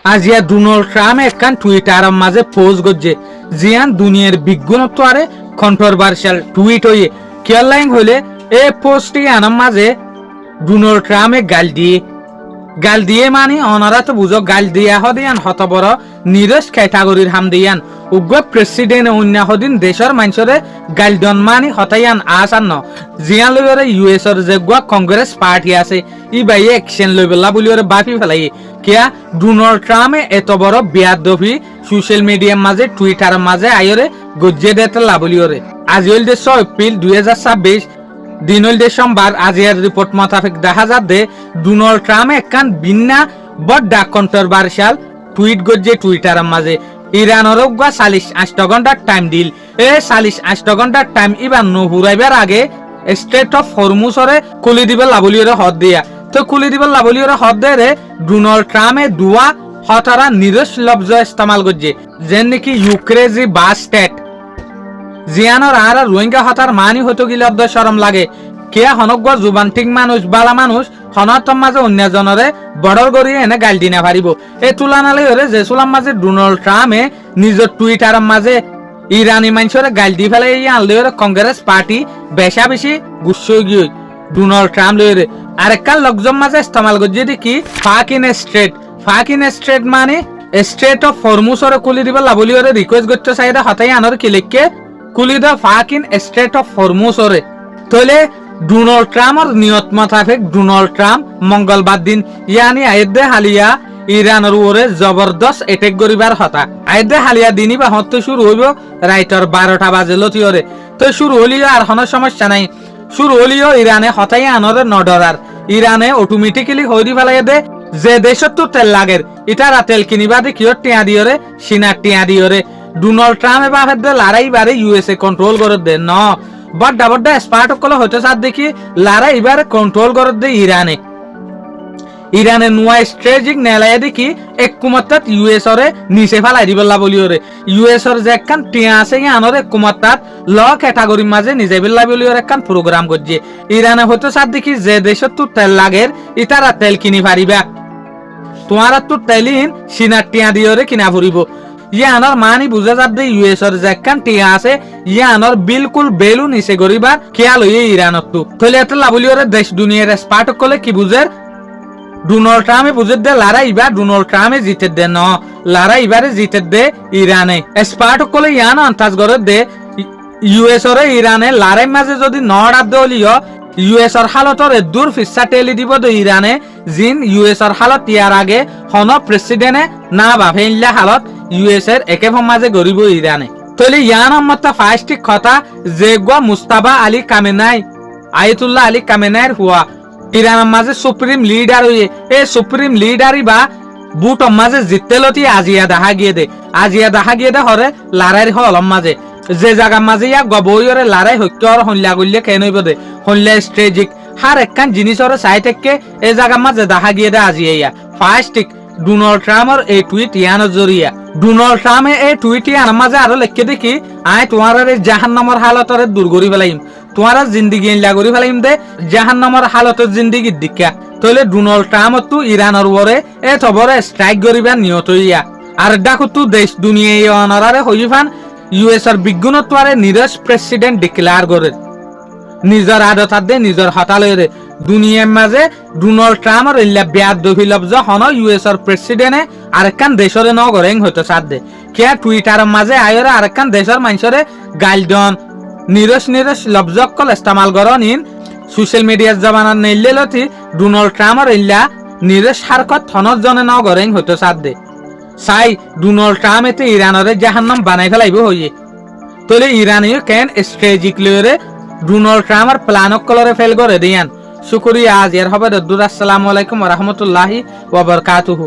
আজিয়া Donald Trump একখান টুইটারের মাঝে পোস্ট করছে জিয়ান দুনিয়ার বিজ্ঞানত্ব আরে কন্ট্রোভার্সিয়াল টুইট হয়ে কেয়ারলাইন হইলে এ পোস্টটি আনার মাঝে ডোনাল্ড ট্রাম্পে গাল দিয়ে মানে অনারা তো বুঝো গাল দিয়া হদিয়ান হত বড় নিরস ক্যাটাগরির হাম দিয়ান উগ্র প্রেসিডেন্ট অন্য হদিন দেশের মানুষরে গাল দন মানি হতাইয়ান আসান্ন জিয়ান লইরে ইউএসর যে গুয়া কংগ্রেস পার্টি আছে ই বাইয়ে অ্যাকশন লইবলা বলি ওরে বাপি ফেলাই কিয়া ডোনাল্ড ট্রাম্পে এত বড় বেয়াদবি সোশ্যাল মিডিয়ার মাঝে টুইটারের মাঝে আইরে গজ্জে দেতে লাবলি ওরে আজ হইল 6 এপ্রিল 2026 দিন হইল সোমবার আজিয়ার রিপোর্ট মোতাবেক দেখা যাচ্ছে ডোনাল্ড ট্রাম্প একখান বিন্না বড় কন্ট্রোভার্সিয়াল টুইট গজ্জে টুইটারের মাঝে ইরানের 48 ঘন্টার টাইম দিল এ 48 ঘন্টার টাইম ইবার নুহুরাইবার আগে স্ট্রেট অফ হরমুজরে খুলি দিবে লাবলিয়রে হদ দিয়া তো খুলি দিবে লাবলিয়রে হদ দে ডোনাল্ড ট্রাম্পে দুয়া হতারা নিরস লব্জ ইস্তেমাল করছে যেন নাকি ইউক্রেজি বাস্টেট জিয়ানোর আর রোহিঙ্গা হতার মানি হতো গিলে অব্দ শরম লাগে কেয়া হনগ্য জুবান ঠিক মানুষ বালা মানুষ হনতম মাঝে অন্যজনরে বড়র গড়িয়ে এনে গাল দিনা পারিব এই তুলনালে হরে যে সুলাম মাঝে ডোনাল্ড ট্রাম্পে নিজের টুইটারের মাঝে ইরানি মানুষরে গাল দি ফেলে আনলে কংগ্রেস পার্টি বেশা বেশি গুচ্ছ গিয়ে ডোনাল্ড ট্রাম্প লইরে আরেককাল লোকজন মাঝে ইস্তেমাল করছে দেখি ফাকিন স্ট্রেট মানে স্ট্রেট অফ হরমুজরে কুলি দিবে লাবলিয়রে রিকোয়েস্ট করতে চাইদা হতাই আনর কিলেককে কুলি দা ফাকিন স্ট্রেট অফ হরমুজরে তইলে ডোনাল্ড ট্রাম্পর নিয়ত মোতাবেক ডোনাল্ড ট্রাম্প মঙ্গলবার দিন ইয়ানি আয়েদে হালিয়া ইরানের উপরে জবরদস্ত এটেক করিবার হতা আয়েদে হালিয়া দিনই বা হতে শুরু হইব রাইটর 12টা বাজে লতিয়রে তো শুরু হলিও আর কোনো সমস্যা নাই শুরু হলিও ইরানে হতাই আনরে নডরার ইরানে অটোমেটিক্যালি হইরি ফেলাই দে যে দেশত তো তেল লাগের ইটারা তেল কিনিবা দি কিয় টিয়া দিয়রে সিনা টিয়া দিয়রে ডোনাল্ড ট্রাম্পে বাফের দে লড়াই বারে ইউএসএ কন্ট্রোল করে দে ন বড় স্পার্ট কলে হইতে সাথ দেখি লড়াই এবারে কন্ট্রোল করে দে ইরানে নুয়া স্ট্রেটেজিক নেলায় দেখি এক কুমাত্তাত ইউএসরে নিচে ফেলাই দিবলা বলিওরে ইউএসর যে একখান টিয়া আছে আনর এক কুমাত্তাত ল ক্যাটাগরির মাঝে নিজে বিল্লা বলিওর একখান প্রোগ্রাম করছে ইরানে হইতে সাথ দেখি যে দেশত তো তেল লাগের ইতারা তেল কিনি পারিবা তোমার তো তেলিন সিনার টিয়া দিয়রে কিনা ফুরিব ইয়ানোর মানি বুঝা যাবে ইউএসর যে একখান টিয়া আছে ইয়ানোর বিলকুল বেলু নিচে গরিবা খেয়াল হইয়ে ইরানত তো তলে এত লাবলিওরে দেশ দুনিয়ার স্পার্ট কলে কি বুঝের ডোনাল্ড ট্রাম্পে বুঝে দে লড়াই বা ডোনাল্ড ট্রাম্পে জিতে দে ন লড়াই এবারে জিতে দে ইরানে স্পার্ট কলে ইয়ান আন্তাজ করে দে ইউএসরে ইরানে লড়াই মাঝে যদি নড়াব দলিও ইউএসর হালতর দূর ফিসা টেলি দিব দে ইরানে জিন ইউএসর হালত ইয়ার আগে হন প্রেসিডেন্টে না ভাবে ইল্লা হালত ইউএসএর একে মাঝে গরিব ইরানে তলে ইয়ান মত ফার্স্ট কথা যে গো মুস্তাফা আলী কামেনাই আয়াতুল্লাহ আলী কামেনাইর হুয়া ইরানের মাঝে সুপ্রিম লিডার হয়ে এই সুপ্রিম লিডারই বা বুট মাঝে জিততেলতি আজিয়া দেখা গিয়ে দে হরে লড়াইর হলম মাঝে যে জায়গা মাঝে ইয়া গবইরে লড়াই হইতে আর হল্লা গল্লে কেন হইব দে হল্লা স্ট্রেটেজিক হার একখান জিনিসরে সাইড থেকে এই জায়গা মাঝে দেখা গিয়ে দে আজিয়া ইয়া ফার্স্ট ডোনাল্ড ট্রাম্পর এই টুইট ইয়ানোর জরিয়া ডোনাল্ড ট্রাম্পে এই টুইট ইয়ানোর মাঝে আরো লেখকে দেখি আয় তোমার জাহান্নামের হালতরে দূর করি ফেলাইম তোমার জিন্দিগি ইল্লা করি ফেলাইম দে জাহান্নামের হালতের জিন্দিগি দীক্ষা তইলে ডোনাল্ড ট্রাম্প তো ইরানের উপরে এ তবরে স্ট্রাইক করিবার নিয়ত হইয়া আর ডাকু তো দেশ দুনিয়ায় অনারারে হইফান ইউএসএর বিজ্ঞানত্বারে নিরস প্রেসিডেন্ট ডিক্লেয়ার করে নিজের আদতার দে নিজের হতালয়ে দুনিয়ার মাঝে ডোনাল্ড ট্রাম্পর ইল্লা বেয়াদবি লব্জ হন ইউএসএর প্রেসিডেন্টে আরেকখান দেশরে ন গরেং হইতো সাথ দে কে টুইটারের মাঝে আয়রে আরেকখান দেশের মানুষরে গাইলডন নিরস লব্জকল ইস্তেমাল করন ইন সোশ্যাল মিডিয়ার জমানার নেইলে লতি ডোনাল্ড ট্রাম্পর ইল্লা নিরস হারকত থনত জনে ন গরেং হইতো সাথ দে সাই ডোনাল্ড ট্রাম্প এতে ইরানরে জাহান্নাম বানাই ফেলাইব হইয়ে তলে ইরানিও কেন স্ট্রেটেজিক লয়রে ডোনাল্ড ট্রাম্পর প্ল্যানক কলরে ফেল করে দিয়ান শুকরিয়া আজ এর হবে আসসালামু আলাইকুম ওয়া রাহমাতুল্লাহি ওয়া বারাকাতুহু।